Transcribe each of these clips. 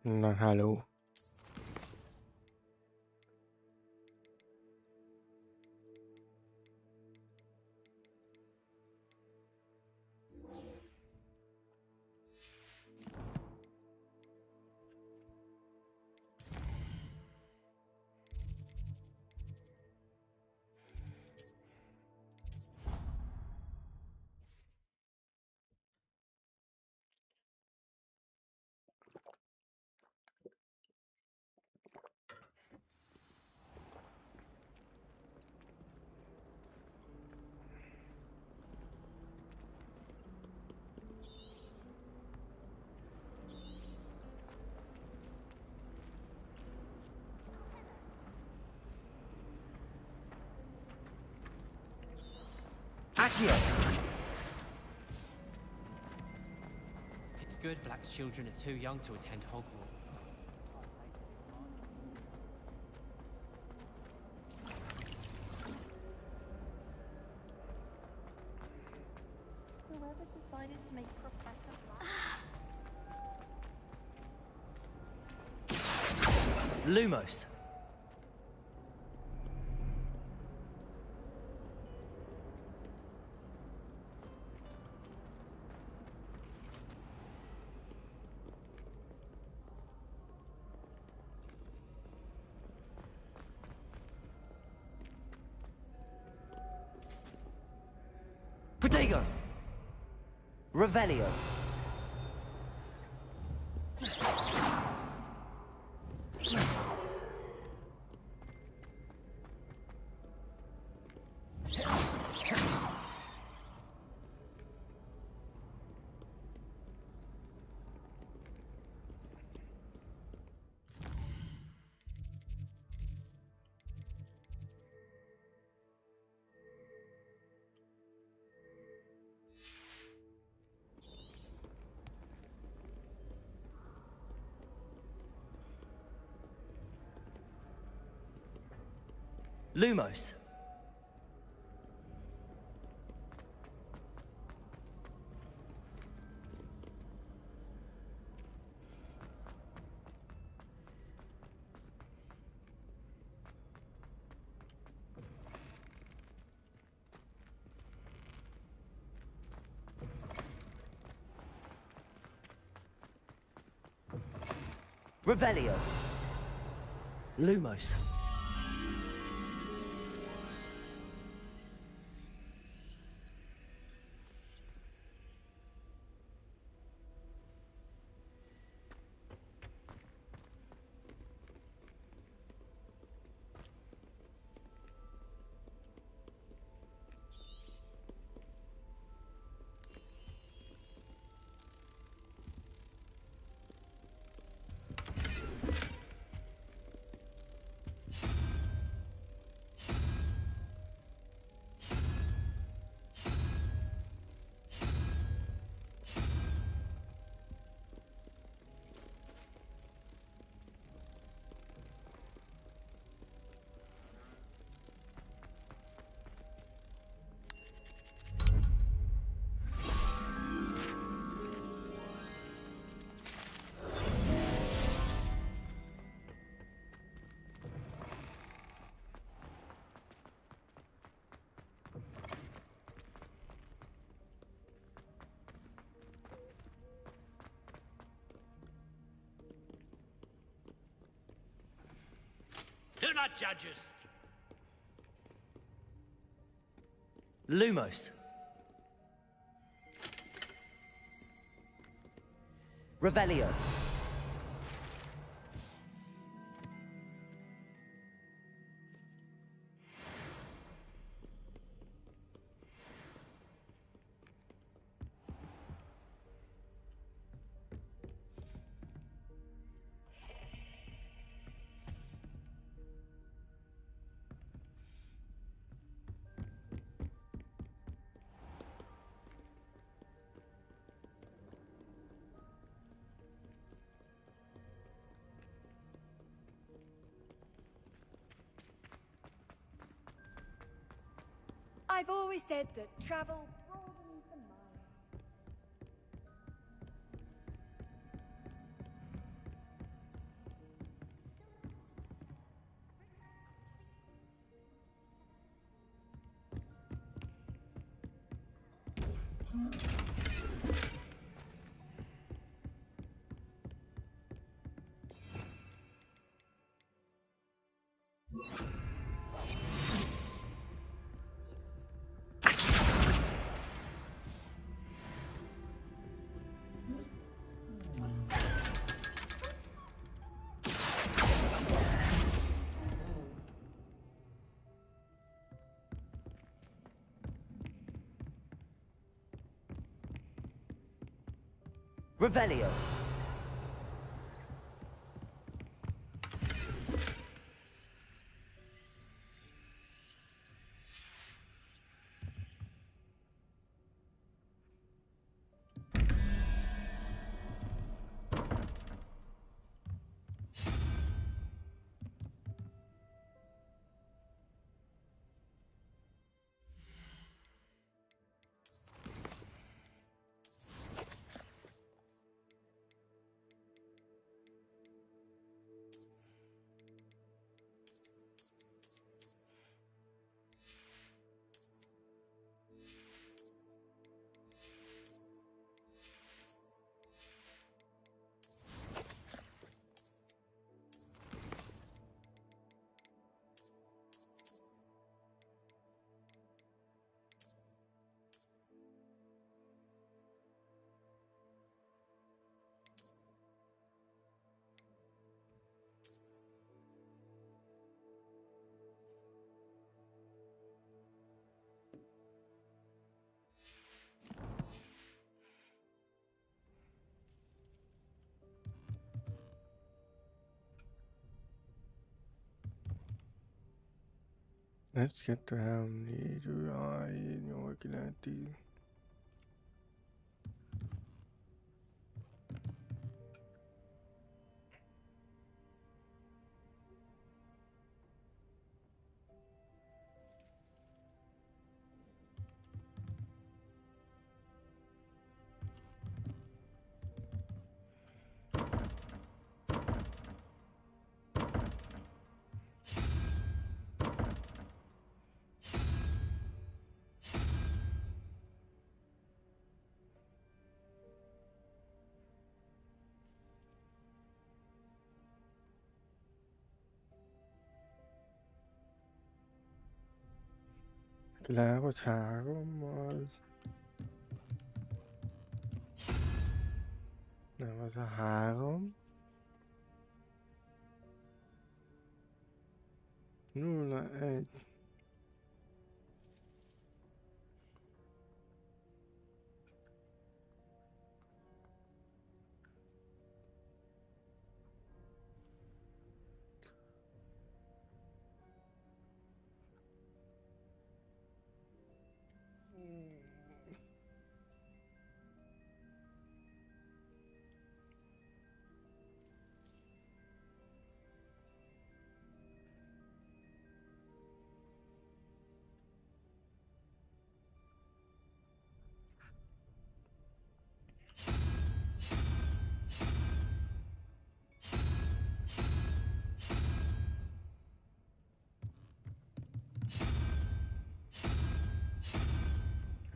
Na, halló. It's good black children are too young to attend Hogwarts. Whoever decided to make Professor Lumos. Protego! Revelio! Lumos. Revelio. Lumos. Do not judge us. Lumos. Revelio. I've always said that travel broadens the mind. Revelio. Egy, kettő, három, négy, 8, 9, 10. Lehet, hogy 3 az... Nem, az a 3. 0, 1.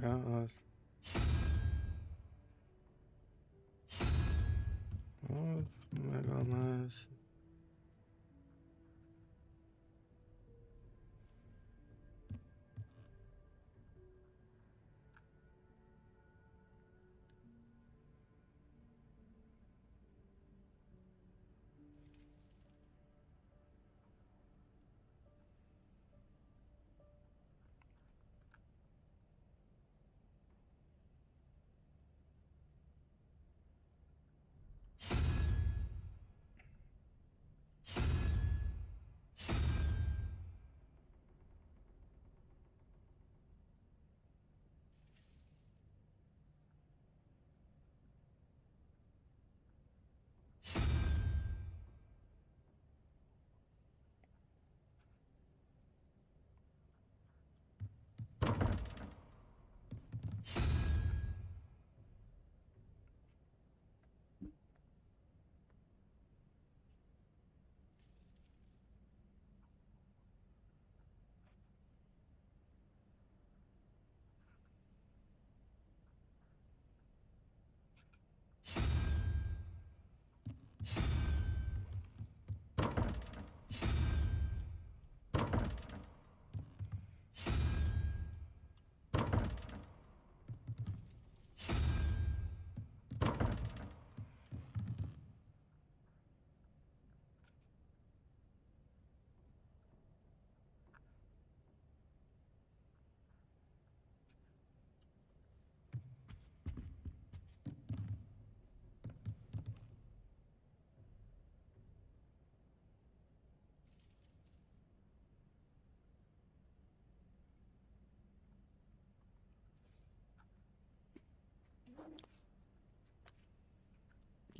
Ja, az. Az, meg a más.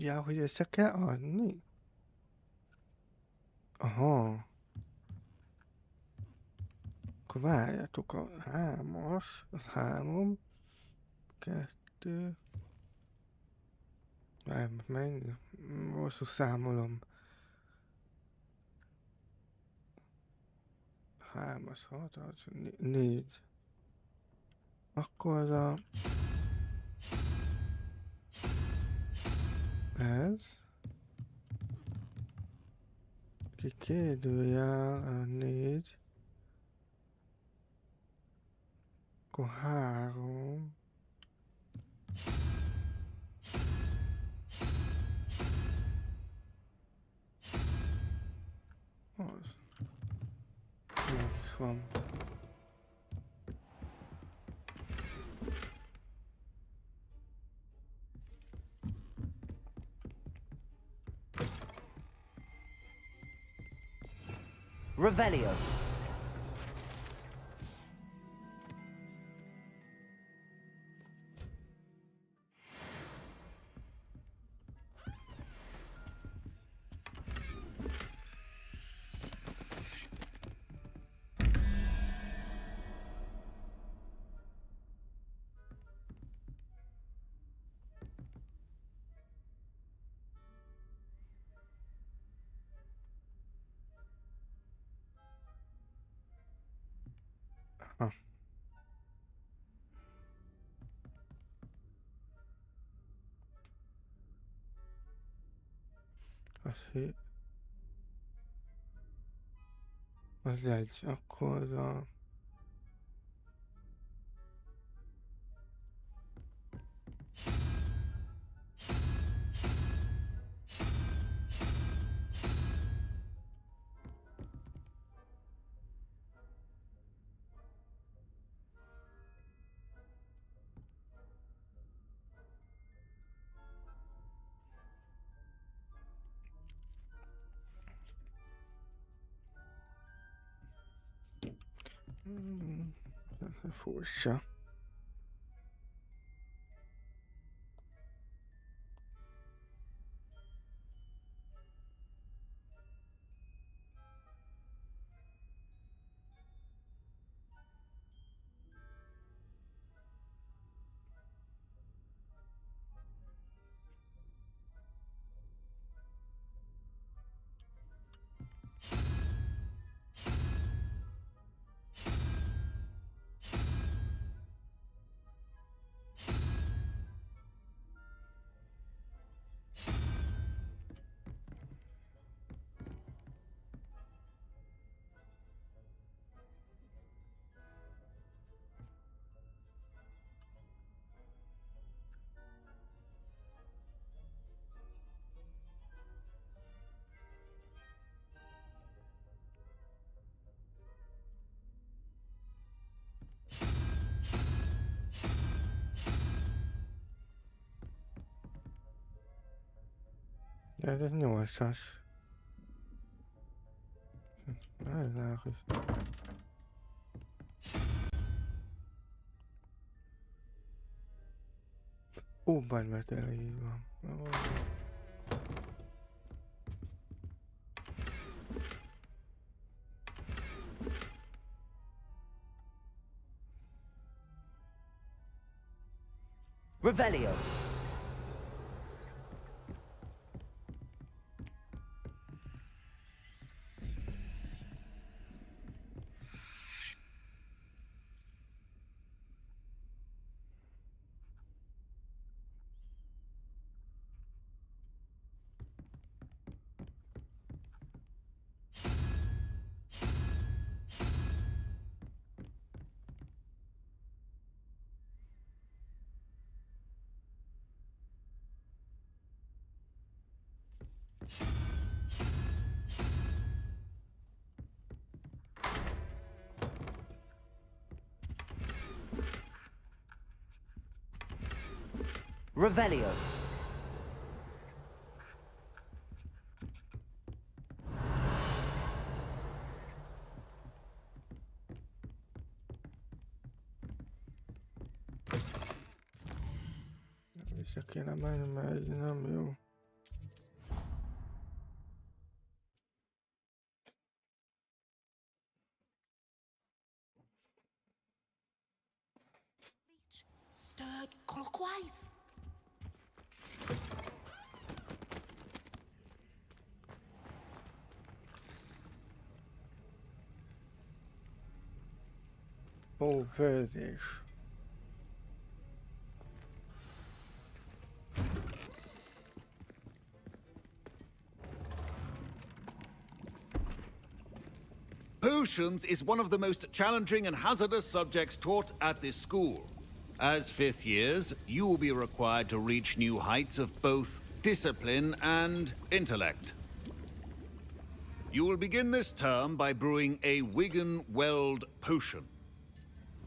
Ja, hogy össze kell adni? Aha. Akkor várjatok a hármas, az 3, 2. Várj, mennyi? Rosszul számolom. 3, 6, 4. Akkor ez. Kérdőjel a 4. Akkor 3. Az. Meg is van. Revelio. Ha. Az egy, akkor furcsa. De ez 8-as. Hogy... Ó, baj, mert erre így van. Revelio. Revelio. Vissza kéne menni, mert ez nem jó. stirred clockwise. Profeszor. Potions is one of the most challenging and hazardous subjects taught at this school. As fifth years, you will be required to reach new heights of both discipline and intellect. You will begin this term by brewing a Wigan-Weld potion.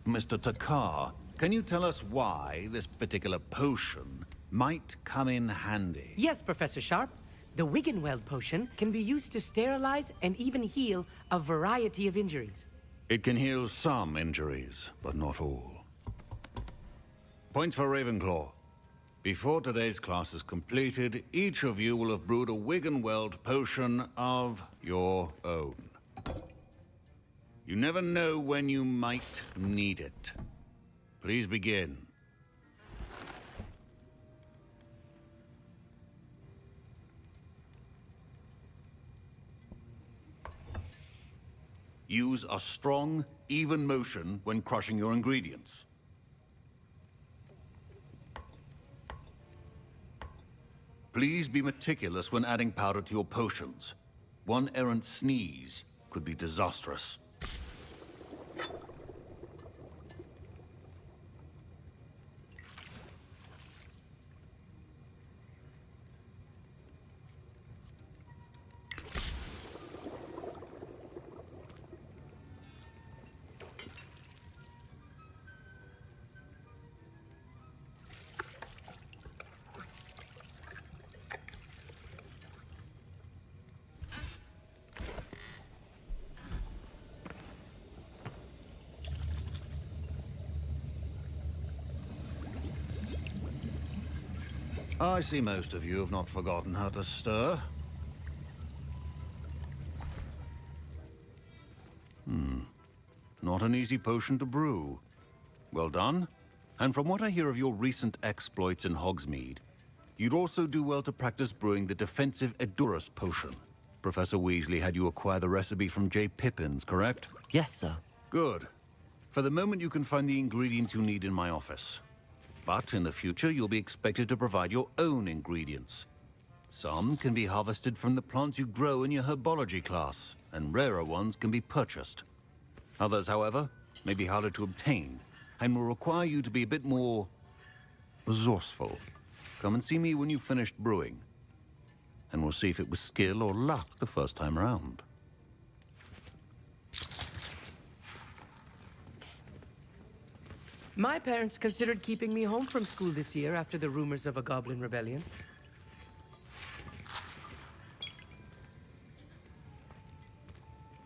Mr. Takar, can you tell us why this particular potion might come in handy? Yes, Professor Sharp. The Wigan-Weld potion can be used to sterilize and even heal a variety of injuries. It can heal some injuries, but not all. Points for Ravenclaw. Before today's class is completed, each of you will have brewed a Wigan-Weld potion of your own. You never know when you might need it. Please begin. Use a strong, even motion when crushing your ingredients. Please be meticulous when adding powder to your potions. One errant sneeze could be disastrous. I see most of you have not forgotten how to stir. Not an easy potion to brew. Well done. And from what I hear of your recent exploits in Hogsmeade, you'd also do well to practice brewing the defensive Edurus potion. Professor Weasley had you acquire the recipe from J. Pippins, correct? Yes, sir. Good. For the moment, you can find the ingredients you need in my office. But in the future, you'll be expected to provide your own ingredients. Some can be harvested from the plants you grow in your herbology class, and rarer ones can be purchased. Others, however, may be harder to obtain, and will require you to be a bit more resourceful. Come and see me when you've finished brewing, and we'll see if it was skill or luck the first time round. My parents considered keeping me home from school this year after the rumors of a goblin rebellion.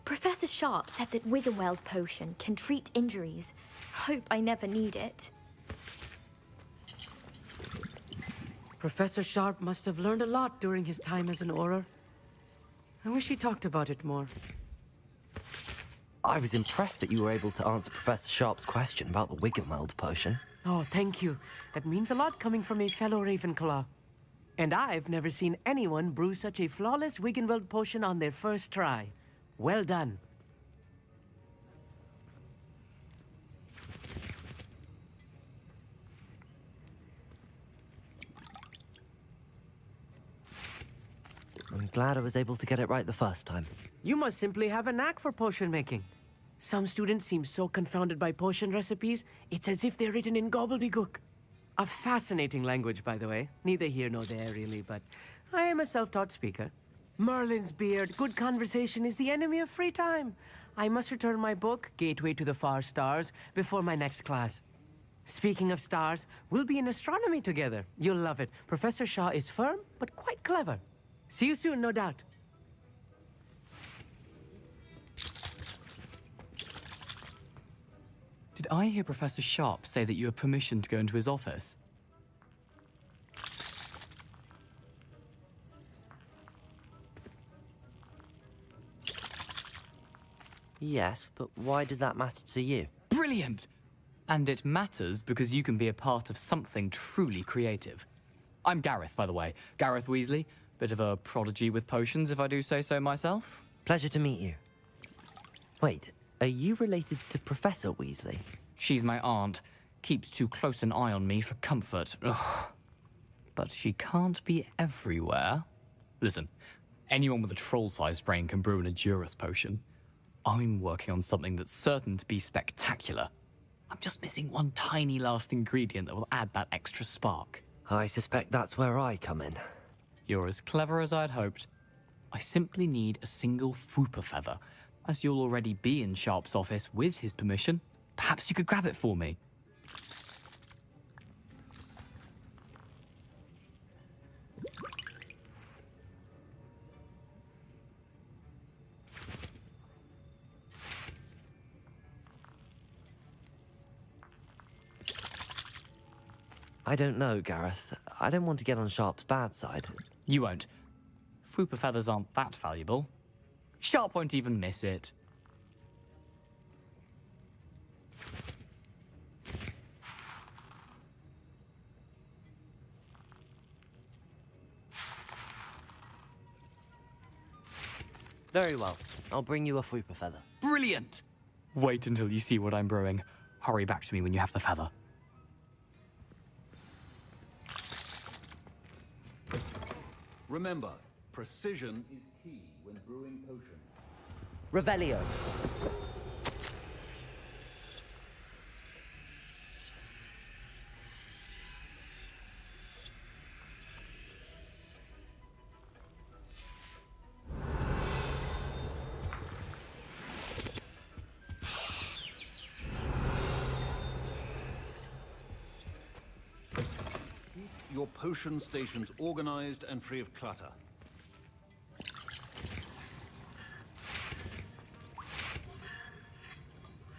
Professor Sharp said that Wigan-Weld potion can treat injuries. Hope I never need it. Professor Sharp must have learned a lot during his time as an Auror. I wish he talked about it more. I was impressed that you were able to answer Professor Sharp's question about the Wigan-Weld potion. Oh, thank you. That means a lot coming from a fellow Ravenclaw. And I've never seen anyone brew such a flawless Wigan-Weld potion on their first try. Well done. I'm glad I was able to get it right the first time. You must simply have a knack for potion making. Some students seem so confounded by potion recipes, it's as if they're written in gobbledygook. A fascinating language, by the way. Neither here nor there, really, but I am a self-taught speaker. Merlin's beard, good conversation is the enemy of free time. I must return my book, Gateway to the Far Stars, before my next class. Speaking of stars, we'll be in astronomy together. You'll love it. Professor Shaw is firm, but quite clever. See you soon, no doubt. Did I hear Professor Sharp say that you have permission to go into his office? Yes, but why does that matter to you? Brilliant! And it matters because you can be a part of something truly creative. I'm Gareth, by the way. Gareth Weasley. Bit of a prodigy with potions, if I do say so myself. Pleasure to meet you. Wait, are you related to Professor Weasley? She's my aunt. Keeps too close an eye on me for comfort. Ugh. But she can't be everywhere. Listen, anyone with a troll-sized brain can brew an Edurus potion. I'm working on something that's certain to be spectacular. I'm just missing one tiny last ingredient that will add that extra spark. I suspect that's where I come in. You're as clever as I'd hoped. I simply need a single Fwooper feather. As you'll already be in Sharp's office with his permission, perhaps you could grab it for me. I don't know, Gareth. I don't want to get on Sharp's bad side. You won't. Fwooper feathers aren't that valuable. Sharp won't even miss it. Very well. I'll bring you a Fwooper feather. Brilliant! Wait until you see what I'm brewing. Hurry back to me when you have the feather. Remember, precision is key when brewing potions. Revelio. Your potion stations organized and free of clutter.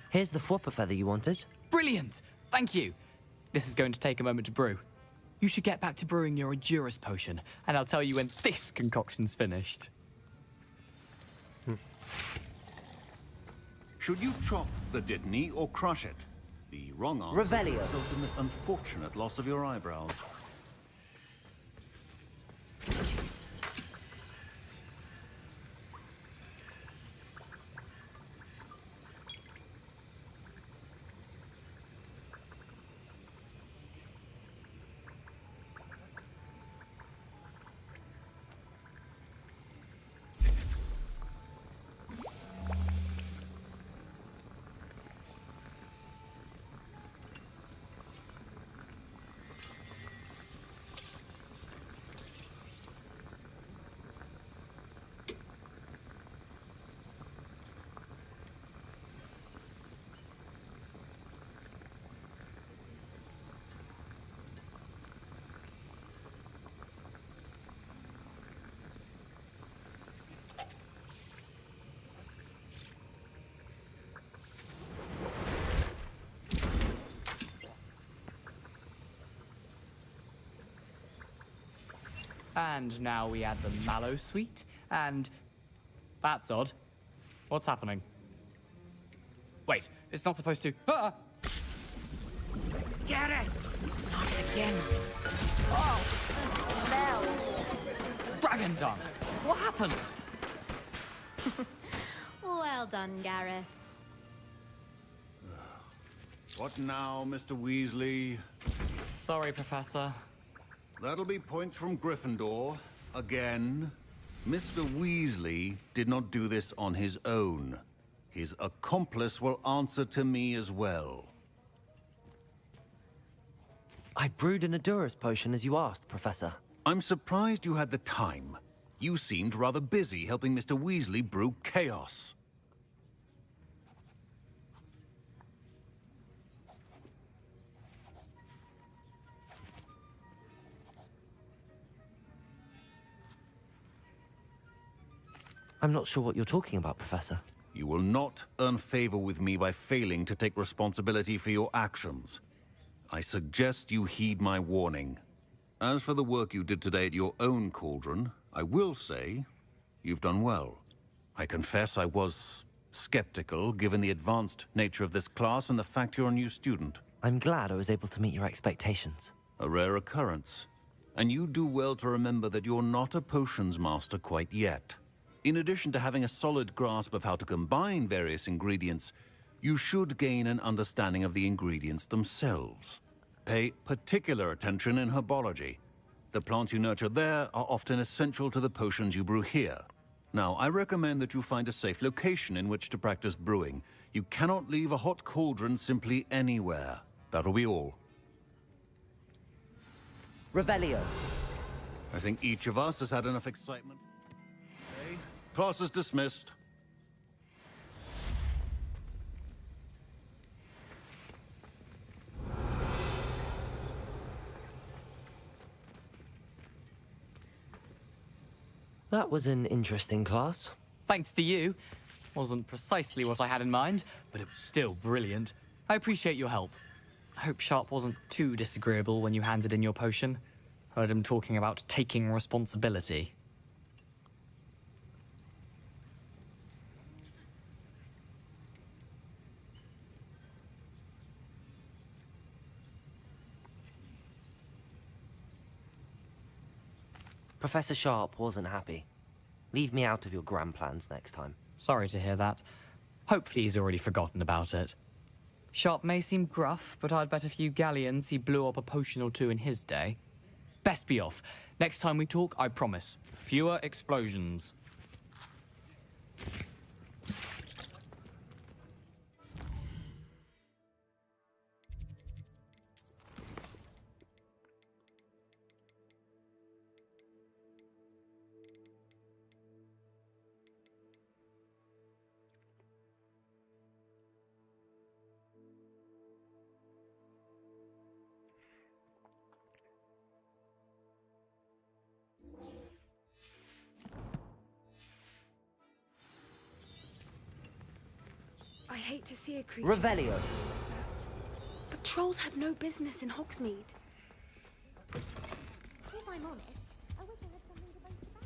Here's the Fwooper feather you wanted. Brilliant! Thank you! This is going to take a moment to brew. You should get back to brewing your Edurus potion, and I'll tell you when this concoction's finished. Should you chop the Dittany or crush it? The wrong answer Revelio. will result in the unfortunate loss of your eyebrows. And now we add the mallow sweet, and... That's odd. What's happening? Wait, it's not supposed to... Ah! Get it! Not again! Dragon dung! What happened? Well done, Gareth. What now, Mr. Weasley? Sorry, Professor. That'll be points from Gryffindor. Again. Mr. Weasley did not do this on his own. His accomplice will answer to me as well. I brewed an Edurus potion as you asked, Professor. I'm surprised you had the time. You seemed rather busy helping Mr. Weasley brew chaos. I'm not sure what you're talking about, Professor. You will not earn favor with me by failing to take responsibility for your actions. I suggest you heed my warning. As for the work you did today at your own cauldron, I will say you've done well. I confess I was skeptical given the advanced nature of this class and the fact you're a new student. I'm glad I was able to meet your expectations. A rare occurrence. And you do well to remember that you're not a potions master quite yet. In addition to having a solid grasp of how to combine various ingredients, you should gain an understanding of the ingredients themselves. Pay particular attention in herbology. The plants you nurture there are often essential to the potions you brew here. Now, I recommend that you find a safe location in which to practice brewing. You cannot leave a hot cauldron simply anywhere. That'll be all. Revelio. I think each of us has had enough excitement. Okay, class is dismissed. That was an interesting class. Thanks to you. Wasn't precisely what I had in mind, but it was still brilliant. I appreciate your help. I hope Sharp wasn't too disagreeable when you handed in your potion. Heard him talking about taking responsibility. Professor Sharp wasn't happy. Leave me out of your grand plans next time. Sorry to hear that. Hopefully he's already forgotten about it. Sharp may seem gruff, but I'd bet a few galleons he blew up a potion or two in his day. Best be off. Next time we talk, I promise. Fewer explosions. I hate to see a creature Revelio. like that. But trolls have no business in Hogsmeade. If I'm honest, I wish I had something to boast about.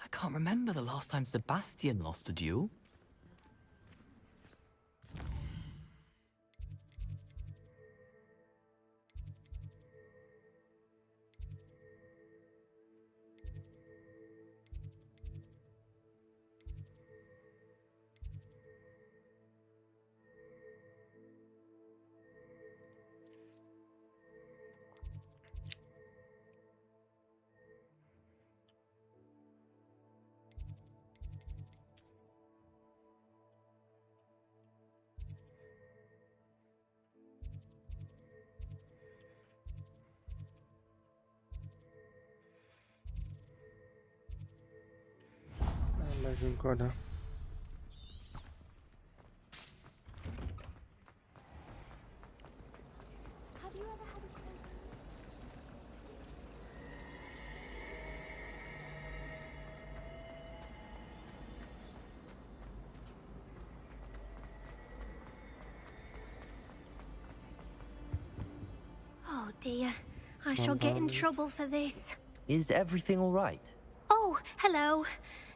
I can't remember the last time Sebastian lost a duel. Megyünk oda. Have you ever had a Oh dear, I shall get in trouble for this. Is everything all right? Oh, hello.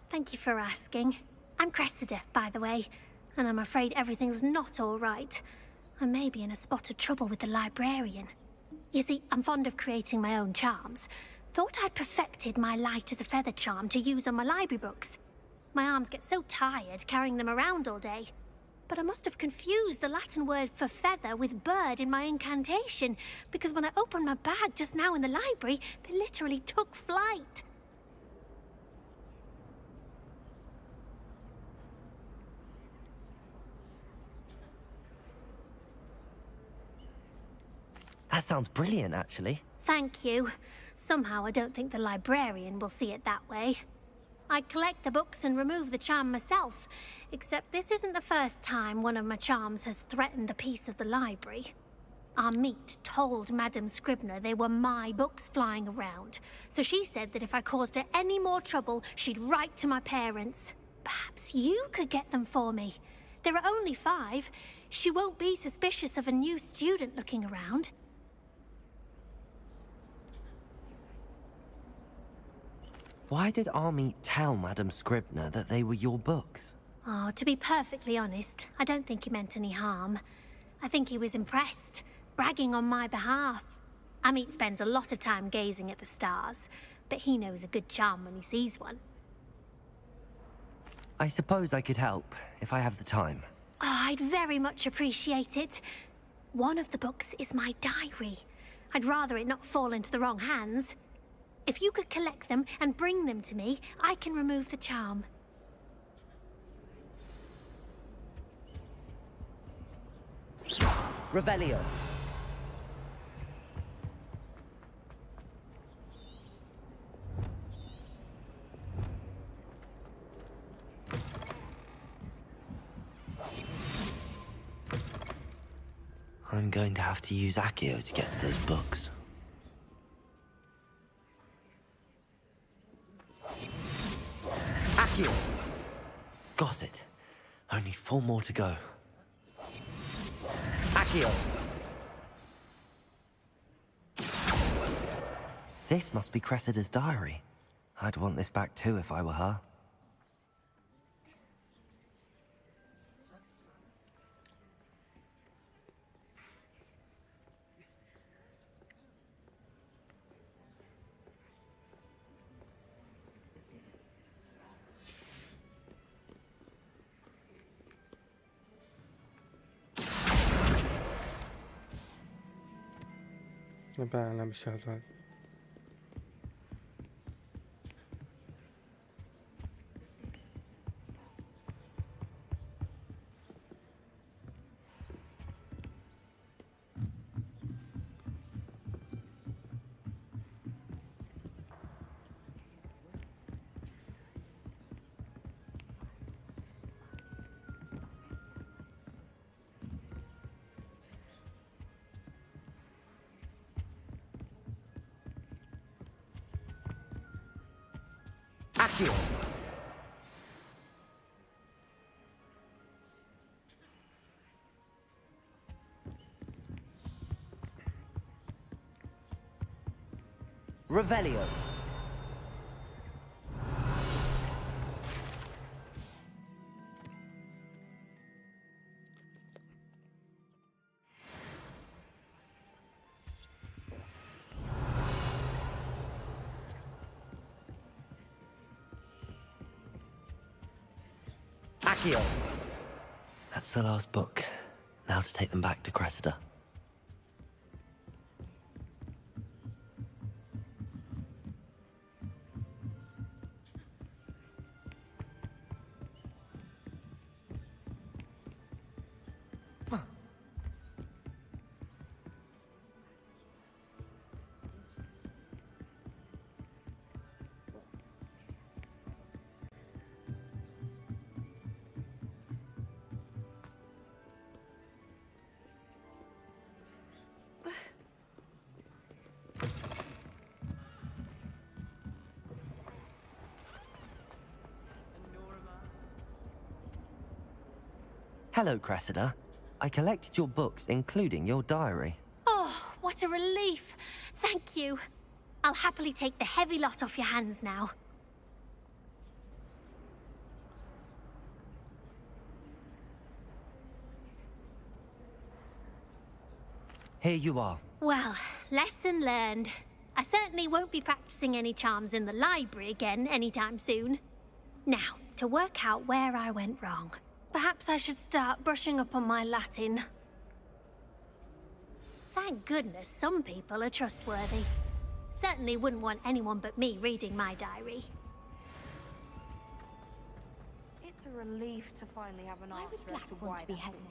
Thank you for asking. I'm Cressida, by the way, and I'm afraid everything's not all right. I may be in a spot of trouble with the librarian. You see, I'm fond of creating my own charms. Thought I'd perfected my light as a feather charm to use on my library books. My arms get so tired carrying them around all day. But I must have confused the Latin word for feather with bird in my incantation, because when I opened my bag just now in the library, they literally took flight. That sounds brilliant, actually. Thank you. Somehow I don't think the librarian will see it that way. I collect the books and remove the charm myself, except this isn't the first time one of my charms has threatened the peace of the library. Our meet told Madame Scribner they were my books flying around, so she said that if I caused her any more trouble, she'd write to my parents. Perhaps you could get them for me. There are only 5. She won't be suspicious of a new student looking around. Why did Army tell Madame Scribner that they were your books? Oh, to be perfectly honest, I don't think he meant any harm. I think he was impressed, bragging on my behalf. Amit spends a lot of time gazing at the stars, but he knows a good charm when he sees one. I suppose I could help, if I have the time. Oh, I'd very much appreciate it. One of the books is my diary. I'd rather it not fall into the wrong hands. If you could collect them and bring them to me, I can remove the charm. Revelio. I'm going to have to use Accio to get to those books. Accio! Got it. Only 4 more to go. Accio! This must be Cressida's diary. I'd want this back too if I were her. أنا مش شغال. Accio! Revelio. Accio. That's the last book. Now to take them back to Cressida. Hello, Cressida. I collected your books, including your diary. Oh, what a relief. Thank you. I'll happily take the heavy lot off your hands now. Here you are. Well, lesson learned. I certainly won't be practicing any charms in the library again anytime soon. Now, to work out where I went wrong. Perhaps I should start brushing up on my Latin. Thank goodness some people are trustworthy. Certainly wouldn't want anyone but me reading my diary. It's a relief to finally have an answer as to why that happened.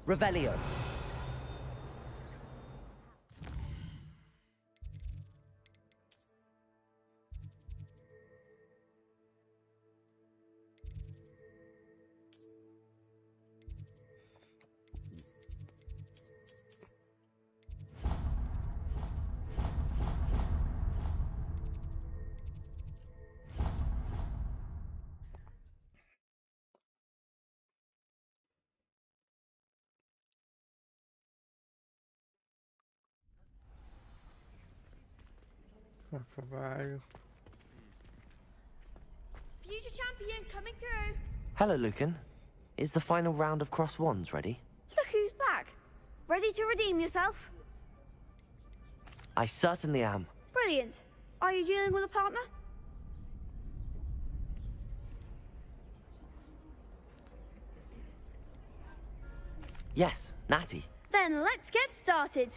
Revelio. Megpróbáljuk. Future champion coming through. Hello, Lucan. Is the final round of cross wands ready? Look who's back. Ready to redeem yourself? I certainly am. Brilliant. Are you dealing with a partner? Yes, Natty. Then let's get started.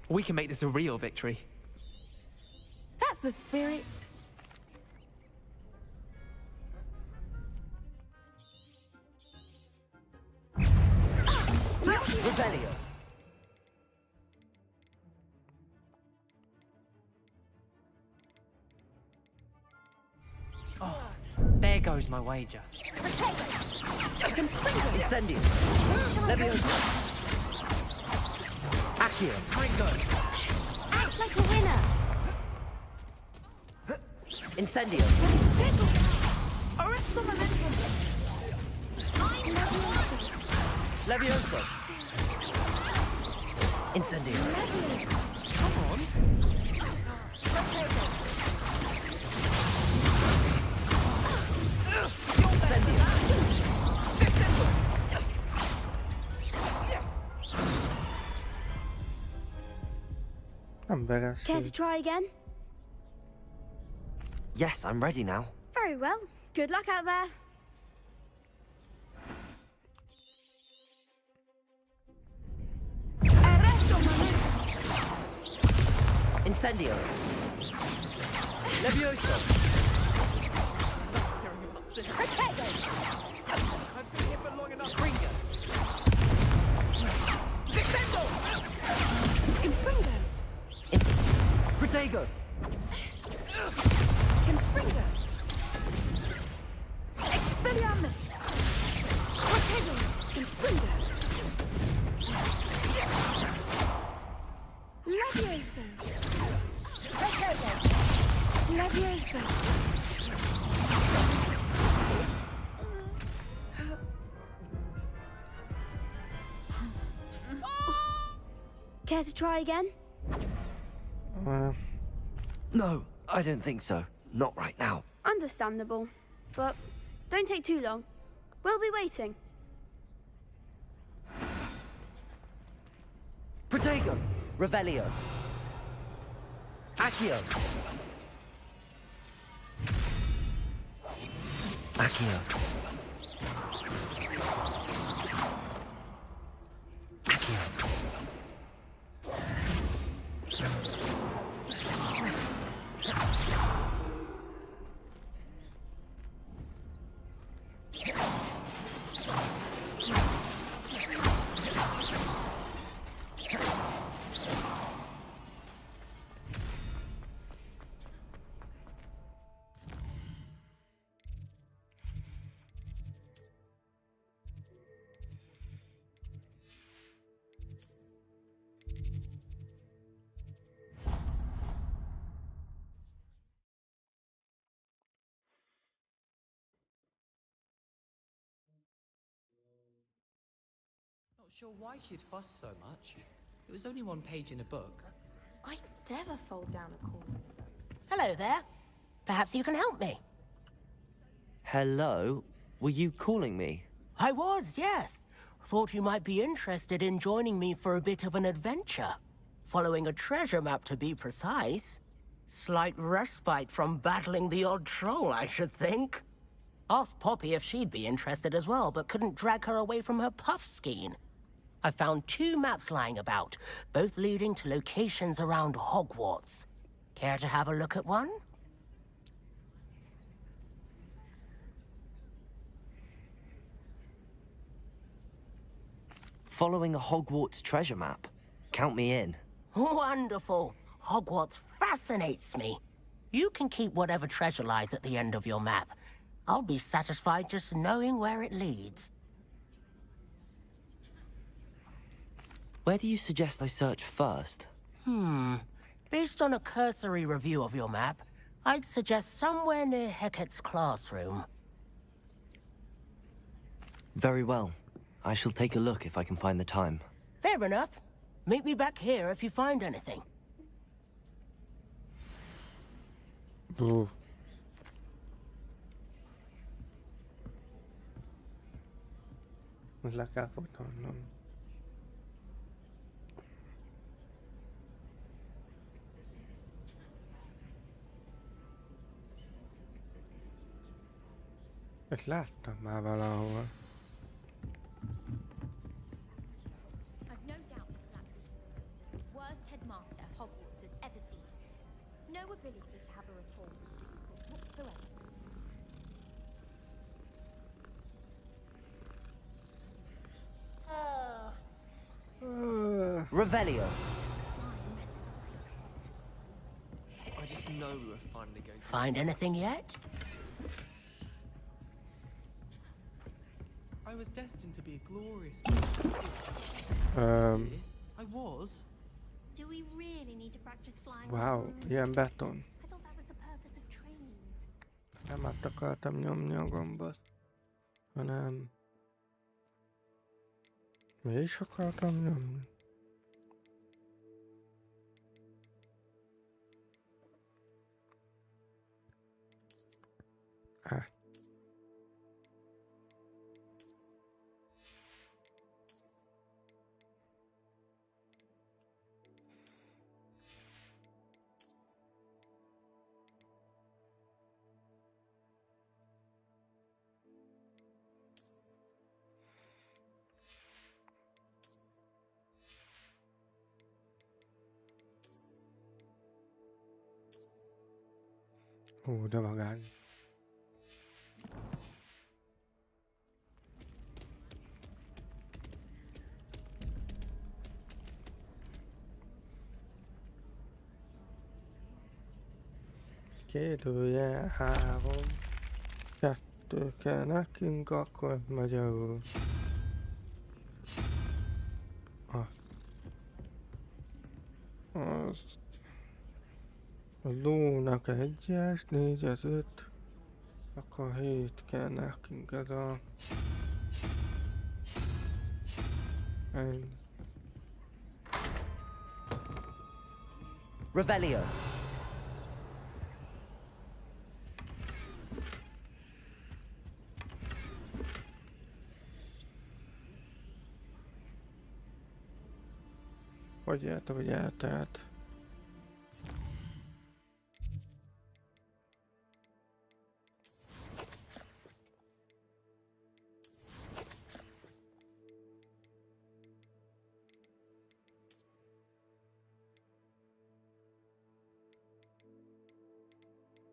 We can make this a real victory. That's the spirit. Rebellion. There goes my wager. Incendium. Leviosa. Accio. Act like a winner. Incendium. Arrest the momentum. Leviosa. Incendium. Come on. Incendium. Emberek. Care to try again? Yes, I'm ready now. Very well. Good luck out there. Incendio. Leviosa. I've been here for long enough. Ringo. Protego. Confringo. Expelliarmus. Protego. Confringo. Leviosa. Protego. Leviosa. Care to try again? No, I don't think so. Not right now. Understandable. But don't take too long. We'll be waiting. Protego. Revelio. Accio. Accio. Accio. Not sure why she'd fuss so much. It was only one page in a book. I'd never fall down a corner. Hello there. Perhaps you can help me. Hello? Were you calling me? I was, yes. Thought you might be interested in joining me for a bit of an adventure. Following a treasure map, to be precise. Slight respite from battling the odd troll, I should think. Asked Poppy if she'd be interested as well, but couldn't drag her away from her puff skein. I found 2 maps lying about, both leading to locations around Hogwarts. Care to have a look at one? Following a Hogwarts treasure map. Count me in. Wonderful. Hogwarts fascinates me. You can keep whatever treasure lies at the end of your map. I'll be satisfied just knowing where it leads. Where do you suggest I search first? Based on a cursory review of your map, I'd suggest somewhere near Hecat's classroom. Very well. I shall take a look if I can find the time. Fair enough. Meet me back here if you find anything. Most le kell fotóznom. Ezt láttam már valahol. I've no doubt that is the worst headmaster Hogwarts has ever seen. No ability to have a reform whatsoever. Revelio. I just know we were finally going to... Find anything yet? I was destined to be a glorious... I was. Do we really need to practice flying? Wow, ilyen beton. I thought that was the purpose of training. Nem át akartam nyomni a gombot, hanem... Mi is akartam nyomni? De vagány. Kérdője 3, 2 kell nekünk, akkor magyarul. A lónak 1-es, 4 az 5, akkor 7 kell nekünk ez a... Revelio. Hogy eltelt.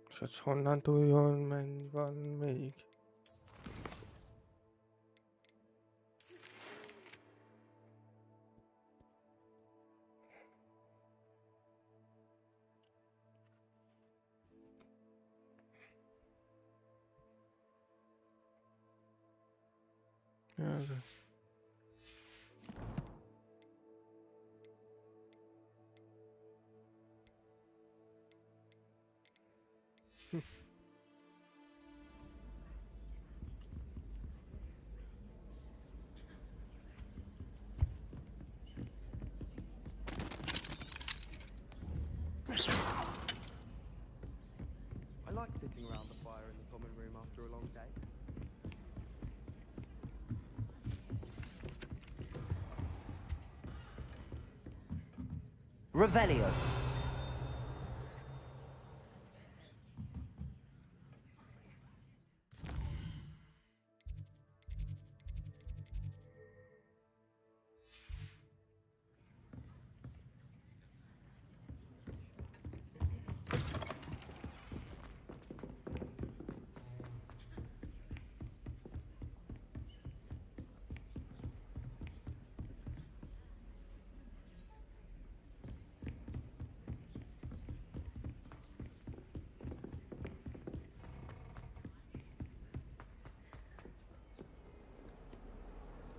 És ez honnan tudjon, mennyi van még? Ez. I like sitting around the fire in the common room after a long day. Revelio.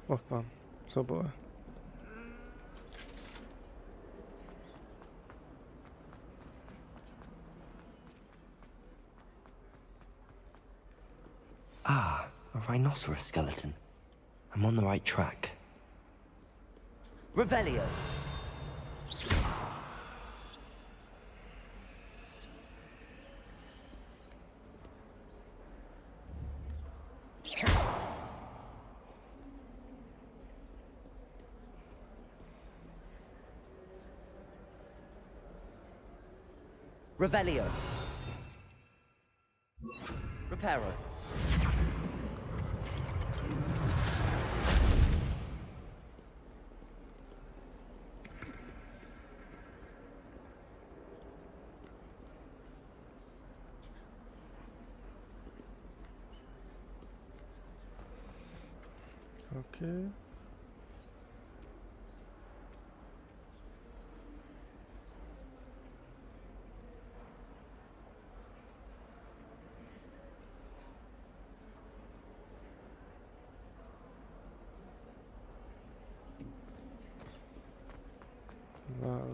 Ott van, szobor. Ah, a rhinoceros skeleton. I'm on the right track. Revelio. Revelio. Reparo. Okay.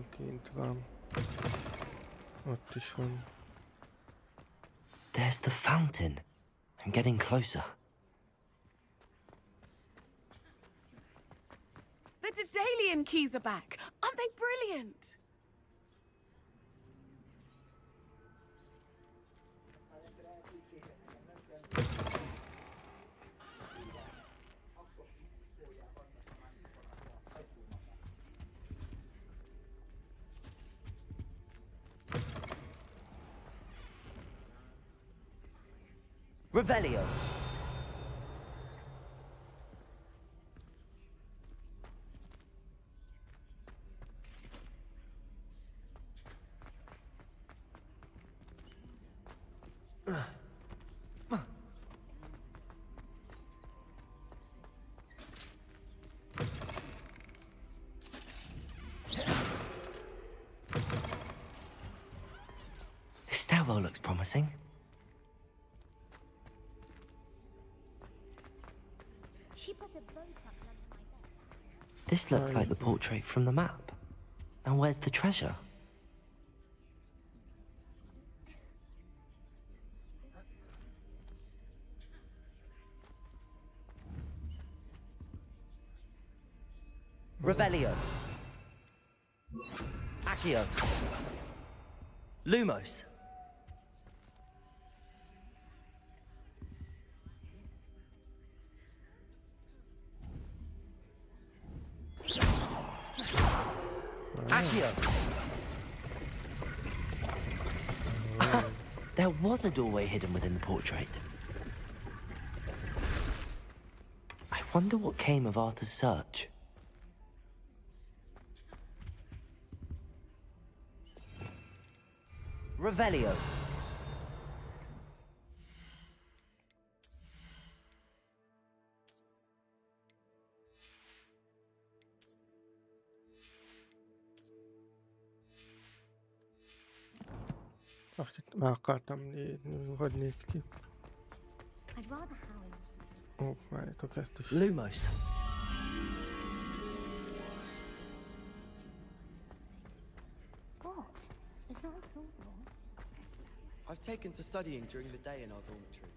Kint van. Ott is van. There's the fountain. I'm getting closer. The Daedalian keys are back. Aren't they brilliant? Revelio. This stairwell looks promising. This looks like the portrait from the map. Now where's the treasure? Revelio. Accio. Lumos. There was a doorway hidden within the portrait. I wonder what came of Arthur's search. Revelio. Már akartam nézni, hogy néz ki. Ó, várjátok ezt is. Lumos. What? Is that a problem? I've taken to studying during the day in our dormitory.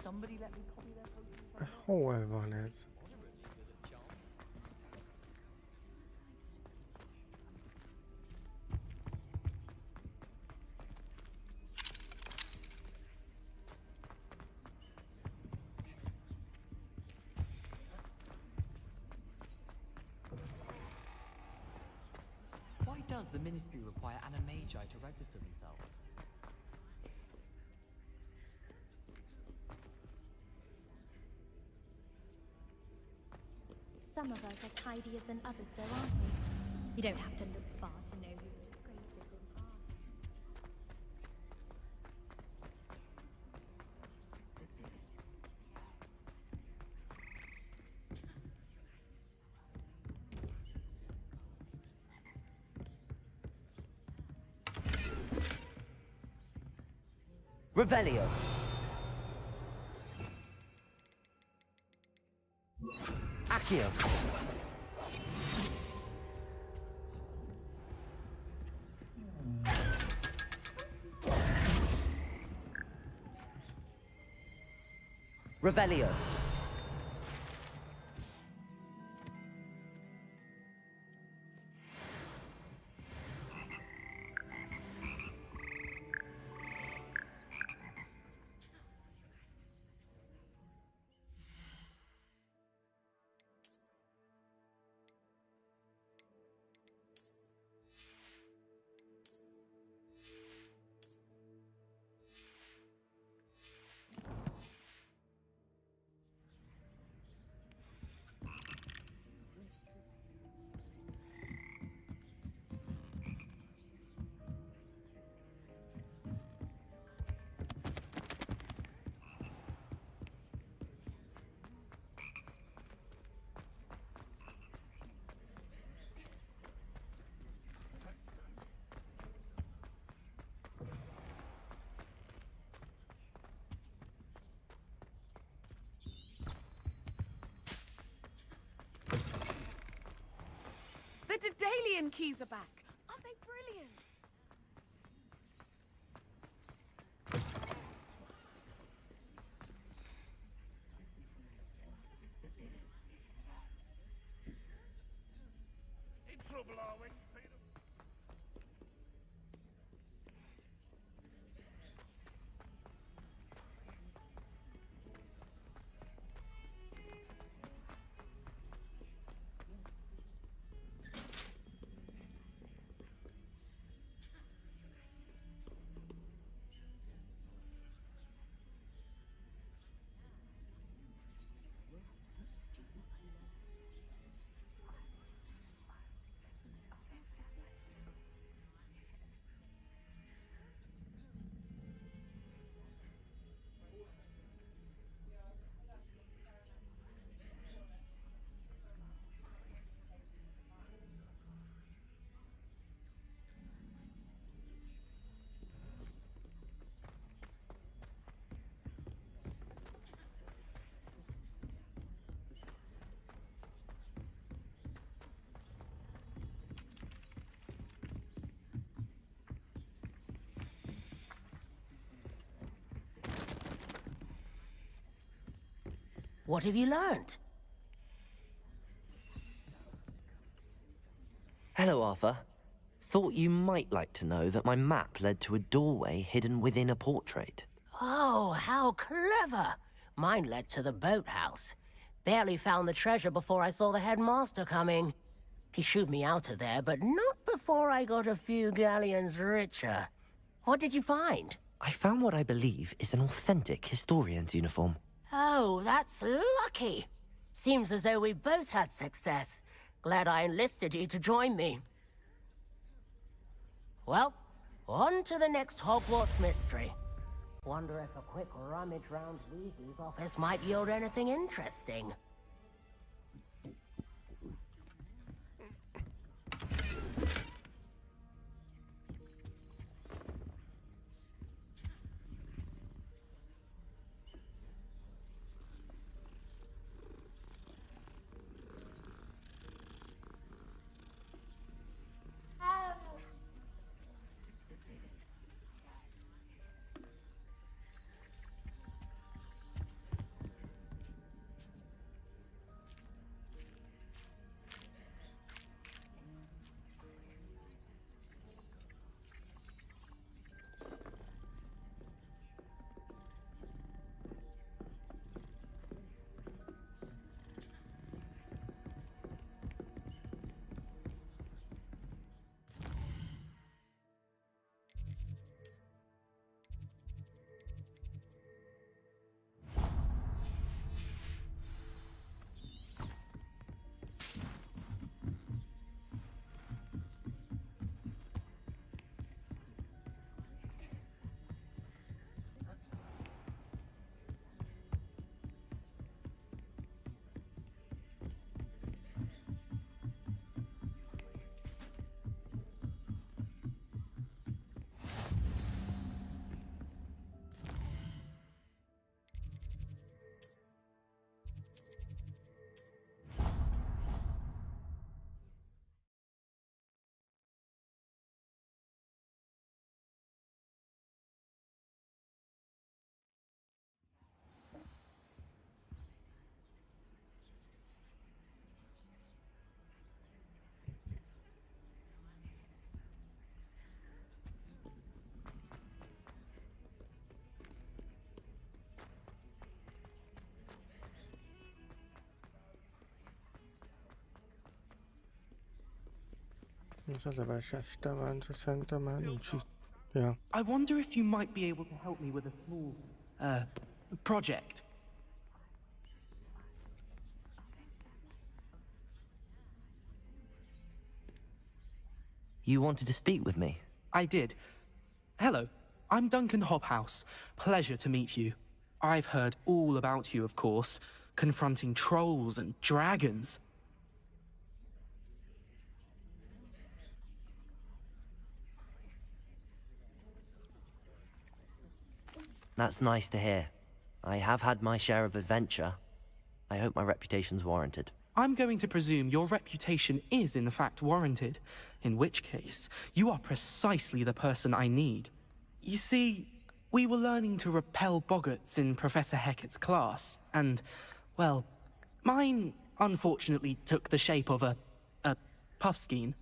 Somebody let me copy their posters. Hol van ez? Why does the ministry require animagi to register themselves? Some of us are tidier than others, though, aren't we? You don't have to look far to know who was greatest in art. Revelio. Accio. Revelio. The Daedalian keys are back. Aren't they brilliant? In trouble, are we? What have you learned? Hello, Arthur. Thought you might like to know that my map led to a doorway hidden within a portrait. Oh, how clever! Mine led to the boathouse. Barely found the treasure before I saw the headmaster coming. He shooed me out of there, but not before I got a few galleons richer. What did you find? I found what I believe is an authentic historian's uniform. Oh, that's lucky. Seems as though we both had success. Glad I enlisted you to join me. Well, on to the next Hogwarts mystery. Wonder if a quick rummage round Weasley's office might yield anything interesting. Ez az éves este van, de szerintem már nincs itt. Ja. I wonder if you might be able to help me with a small, project. You wanted to speak with me? I did. Hello, I'm Duncan Hobhouse. Pleasure to meet you. I've heard all about you, of course, confronting trolls and dragons. That's nice to hear. I have had my share of adventure. I hope my reputation's warranted. I'm going to presume your reputation is in fact warranted, in which case, you are precisely the person I need. You see, we were learning to repel boggarts in Professor Hecat's class, and, well, mine unfortunately took the shape of a puffskein.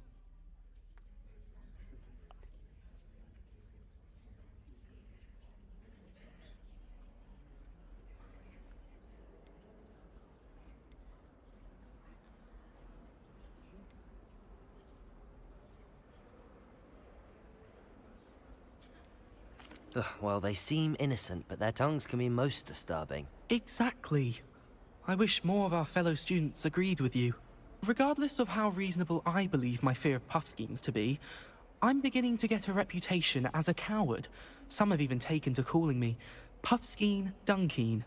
Ugh, well, they seem innocent, but their tongues can be most disturbing. Exactly. I wish more of our fellow students agreed with you. Regardless of how reasonable I believe my fear of puffskeins to be, I'm beginning to get a reputation as a coward. Some have even taken to calling me Puffskeen Dunkeen.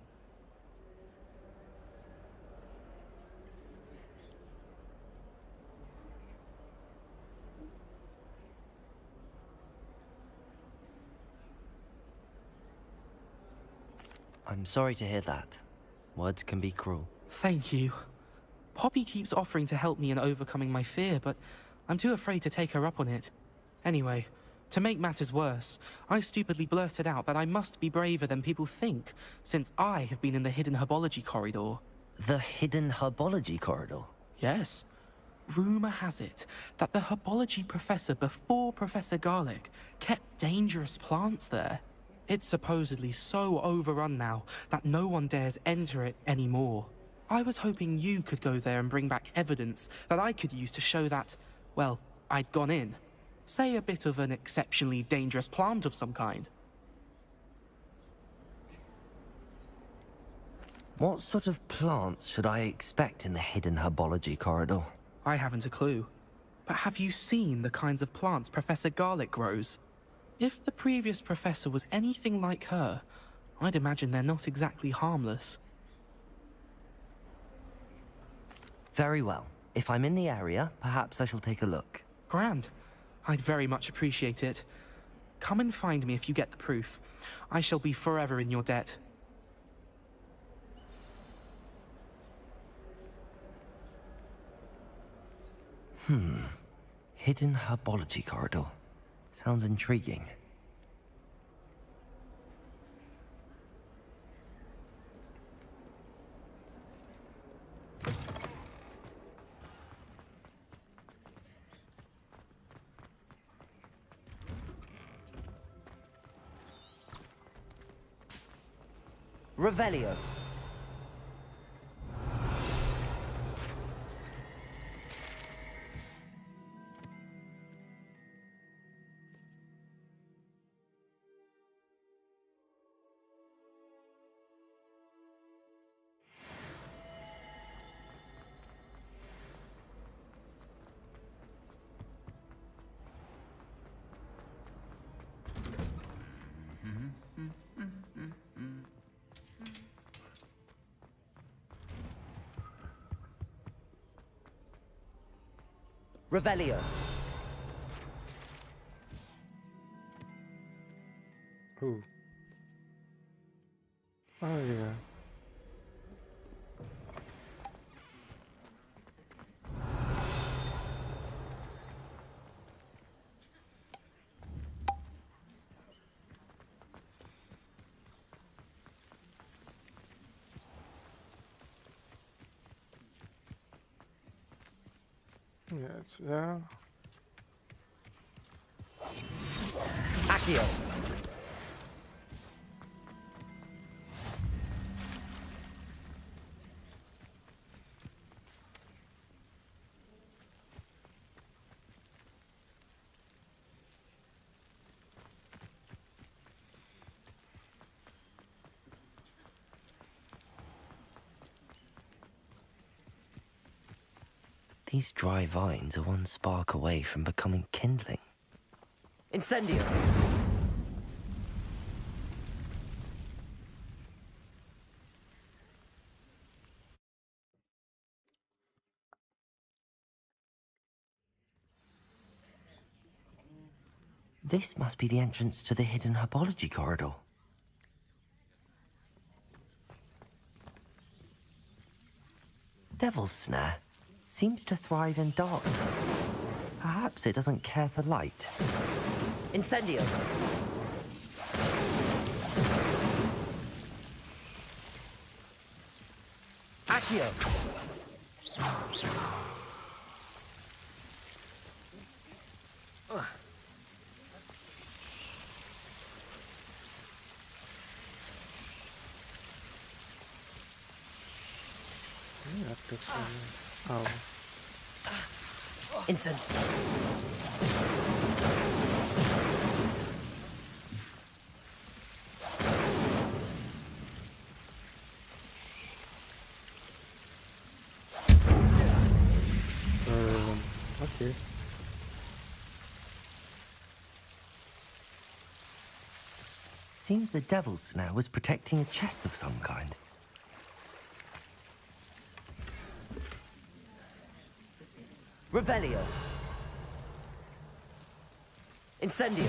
I'm sorry to hear that. Words can be cruel. Thank you. Poppy keeps offering to help me in overcoming my fear, but I'm too afraid to take her up on it. Anyway, to make matters worse, I stupidly blurted out that I must be braver than people think, since I have been in the hidden herbology corridor. The hidden herbology corridor? Yes. Rumour has it that the herbology professor before Professor Garlic kept dangerous plants there. It's supposedly so overrun now that no one dares enter it anymore. I was hoping you could go there and bring back evidence that I could use to show that, well, I'd gone in. Say a bit of an exceptionally dangerous plant of some kind. What sort of plants should I expect in the hidden herbology corridor? I haven't a clue. But have you seen the kinds of plants Professor Garlic grows? If the previous professor was anything like her, I'd imagine they're not exactly harmless. Very well. If I'm in the area, perhaps I shall take a look. Grand. I'd very much appreciate it. Come and find me if you get the proof. I shall be forever in your debt. Hidden herbology corridor. Sounds intriguing. Revelio. Revelio. Ooh. Oh yeah. Yes, yeah. Accio. These dry vines are one spark away from becoming kindling. Incendio! This must be the entrance to the hidden herbology corridor. Devil's Snare seems to thrive in darkness. Perhaps it doesn't care for light. Incendio! Accio! Oh. Incend. Okay. Seems the Devil's Snare was protecting a chest of some kind. Revelio. Incendio.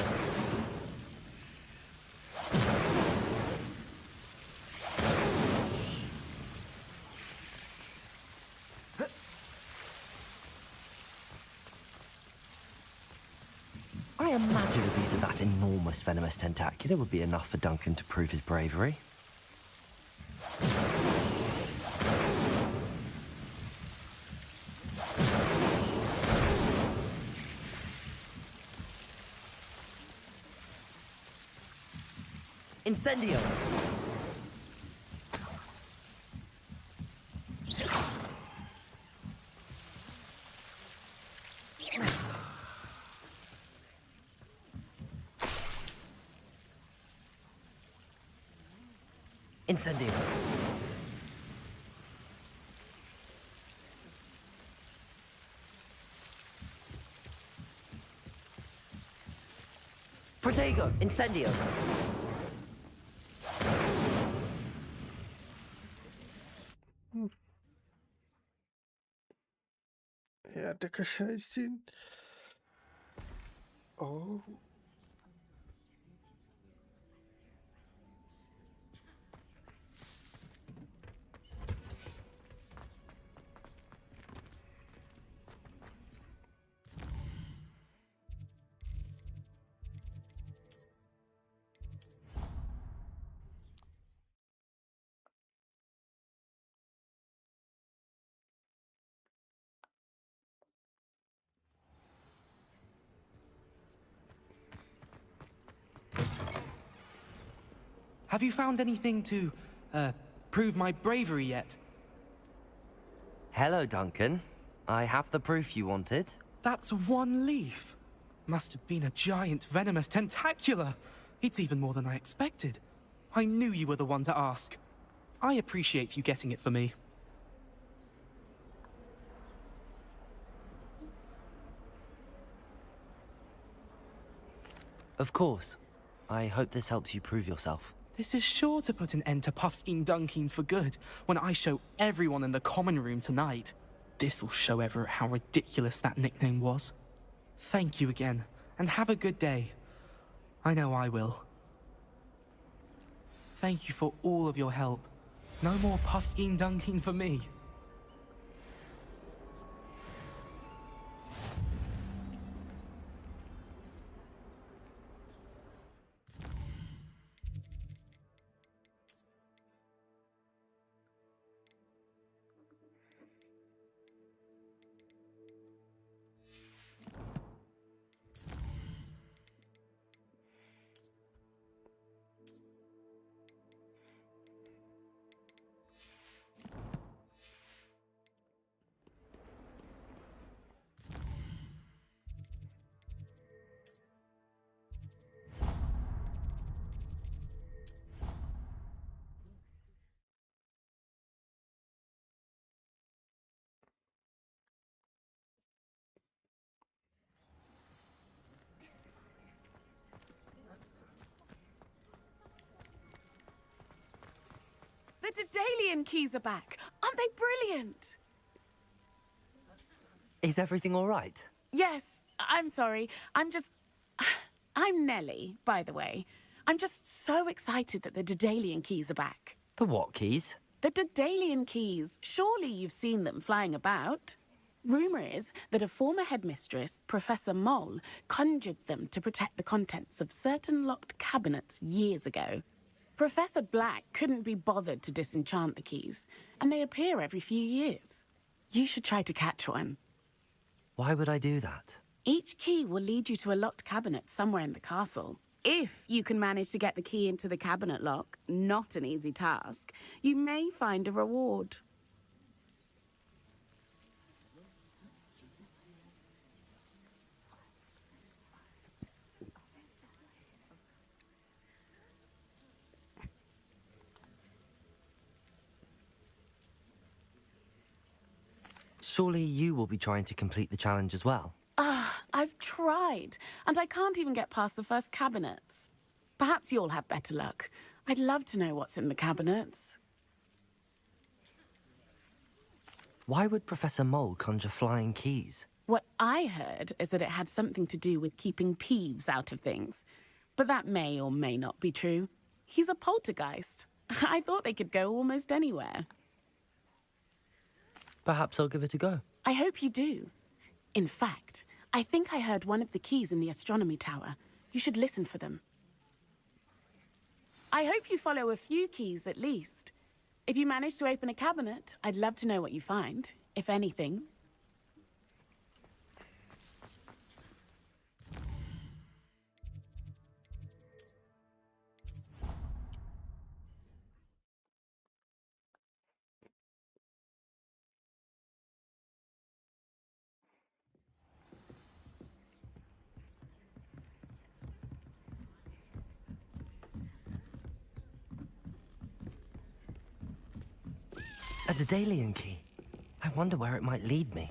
I imagine a piece of that enormous venomous tentacular would be enough for Duncan to prove his bravery. Incendio! Incendio! Protego! Incendio! Érdekes helyszín. Oh. Have you found anything to, prove my bravery yet? Hello, Duncan. I have the proof you wanted. That's one leaf. Must have been a giant venomous tentacula. It's even more than I expected. I knew you were the one to ask. I appreciate you getting it for me. Of course. I hope this helps you prove yourself. This is sure to put an end to Puffskein Dunkeen for good when I show everyone in the common room tonight. This'll show Everett how ridiculous that nickname was. Thank you again, and have a good day. I know I will. Thank you for all of your help. No more Puffskein Dunkeen for me. the Daedalian keys are back. Aren't they brilliant? Is everything all right? Yes, I'm sorry. I'm Nellie, by the way. I'm just so excited that the Daedalian keys are back. The what keys? The Daedalian keys. Surely you've seen them flying about. Rumour is that a former headmistress, Professor Mole, conjured them to protect the contents of certain locked cabinets years ago. Professor Black couldn't be bothered to disenchant the keys, and they appear every few years. You should try to catch one. Why would I do that? Each key will lead you to a locked cabinet somewhere in the castle. If you can manage to get the key into the cabinet lock, not an easy task, you may find a reward. Surely you will be trying to complete the challenge as well. I've tried, and I can't even get past the first cabinets. Perhaps you'll have better luck. I'd love to know what's in the cabinets. Why would Professor Mole conjure flying keys? What I heard is that it had something to do with keeping Peeves out of things. But that may or may not be true. He's a poltergeist. I thought they could go almost anywhere. Perhaps I'll give it a go. I hope you do. In fact, I think I heard one of the keys in the astronomy tower. You should listen for them. I hope you follow a few keys at least. If you manage to open a cabinet, I'd love to know what you find, if anything. A Daedalian key. I wonder where it might lead me.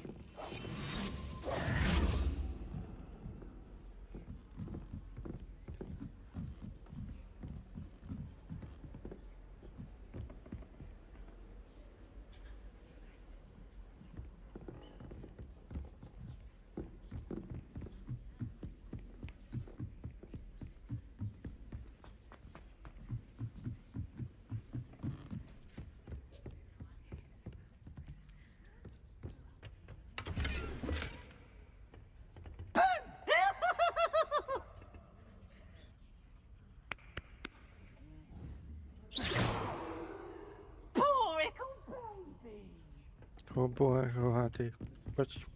Oh boy, rohaték. Bocs.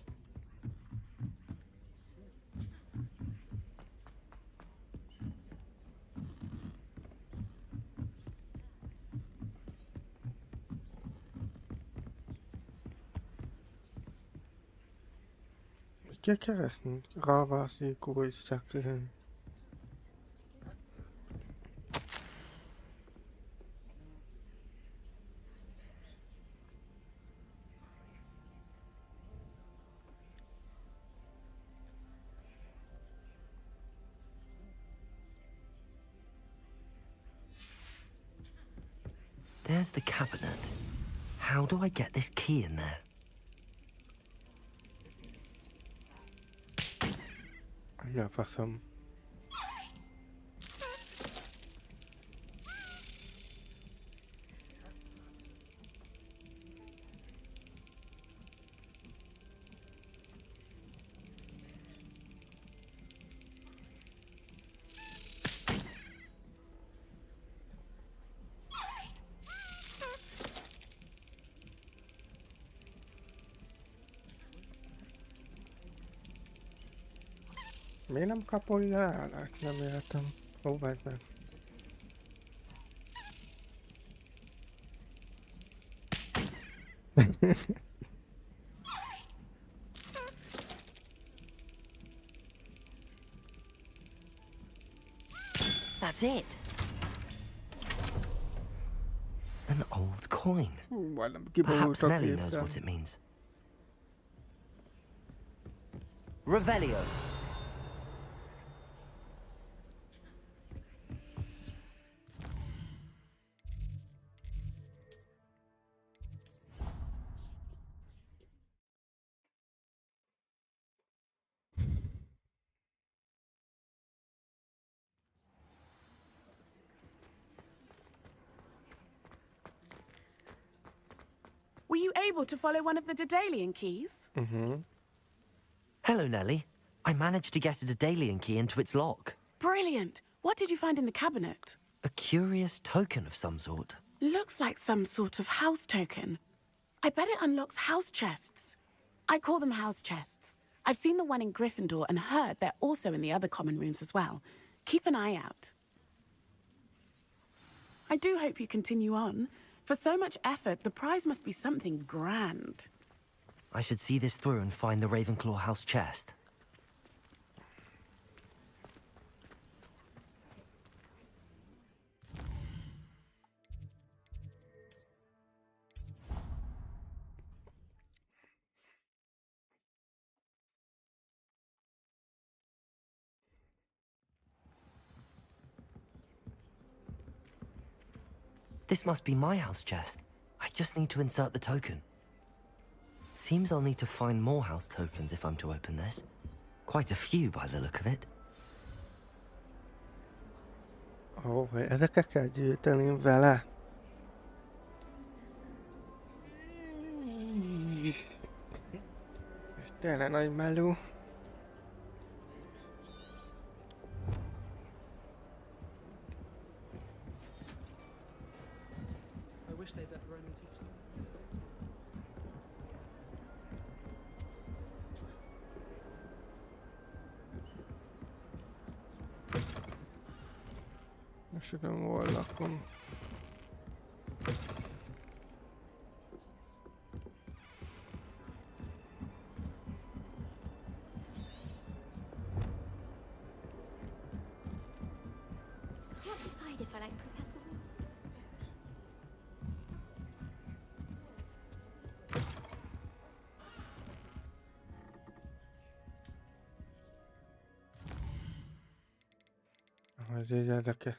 Kell keresni? Rávászik és siketén. There's the cabinet. How do I get this key in there? Ja, faszom. Miért nem kapolja el? Nem értem. Ó, várj meg. That's it. An old coin. Perhaps Nellie knows what it means. Revelio. you able to follow one of the Daedalian keys? Hello, Nellie. I managed to get a Daedalian key into its lock. Brilliant. What did you find in the cabinet? A curious token of some sort. Looks like some sort of house token. I bet it unlocks house chests. I call them house chests. I've seen the one in Gryffindor and heard they're also in the other common rooms as well. Keep an eye out. I do hope you continue on. For so much effort, the prize must be something grand. I should see this through and find the Ravenclaw house chest. This must be my house chest. I just need to insert the token. Seems I'll need to find more house tokens if I'm to open this. Quite a few by the look of it. Ó, ezeket kell gyűjteni vele. És tényleg nagy meló. I wish they'd let Roman teach them. Most tudom, hol lakom. Can't decide if I like Professor. Az így érdekes.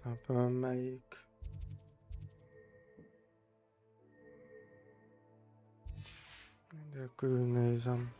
Aztán melyik? De körülnézem.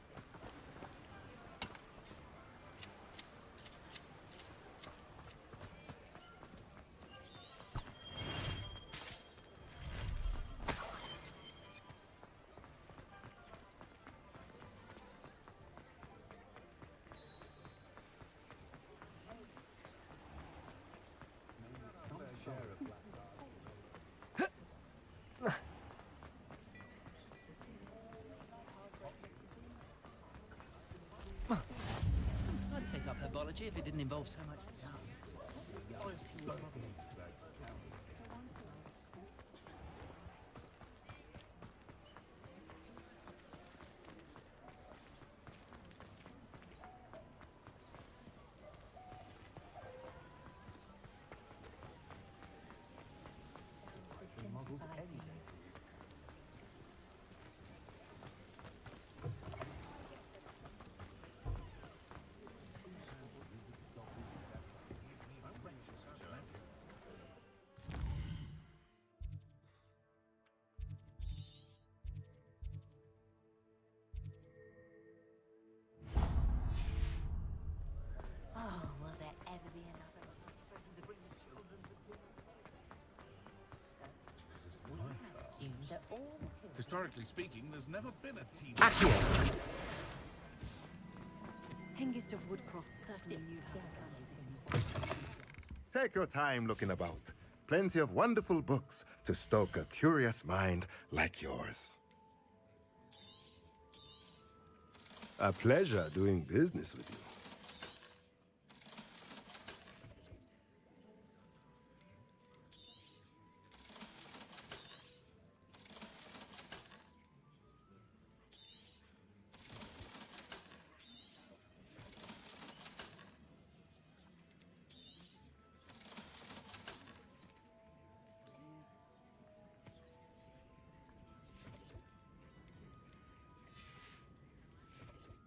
I'd take up herbology if it didn't involve so much. Historically speaking, there's never been a team. Hengist of Woodcroft certainly knew how. Take your time looking about. Plenty of wonderful books to stoke a curious mind like yours. A pleasure doing business with you.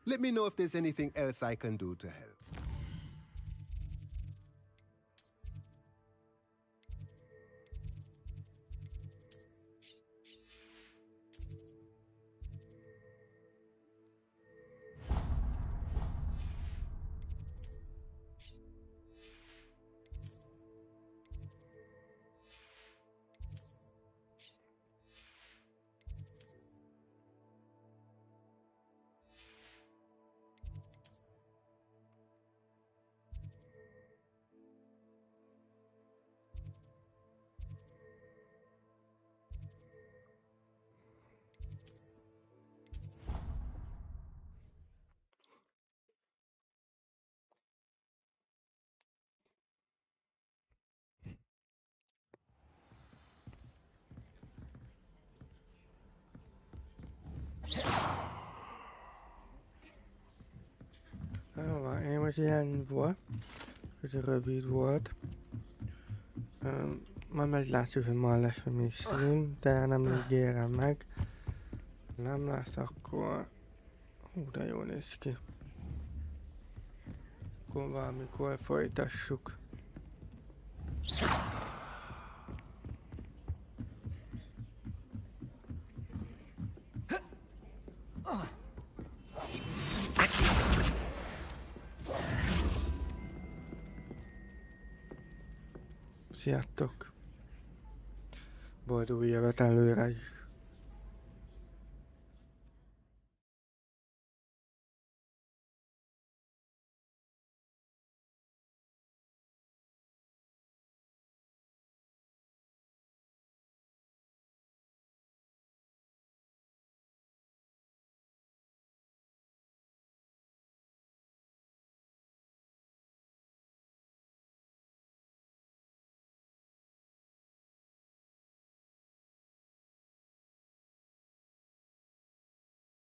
Let me know if there's anything else I can do to help. Én most ilyen volt, hogy rövid volt. Ma meglátjuk, hogy ma lesz még stream, de nem ígérem meg. Nem lesz, akkor... Hú, de jól néz ki. Akkor valamikor folytassuk. Sziasztok! Boldog évet előre is!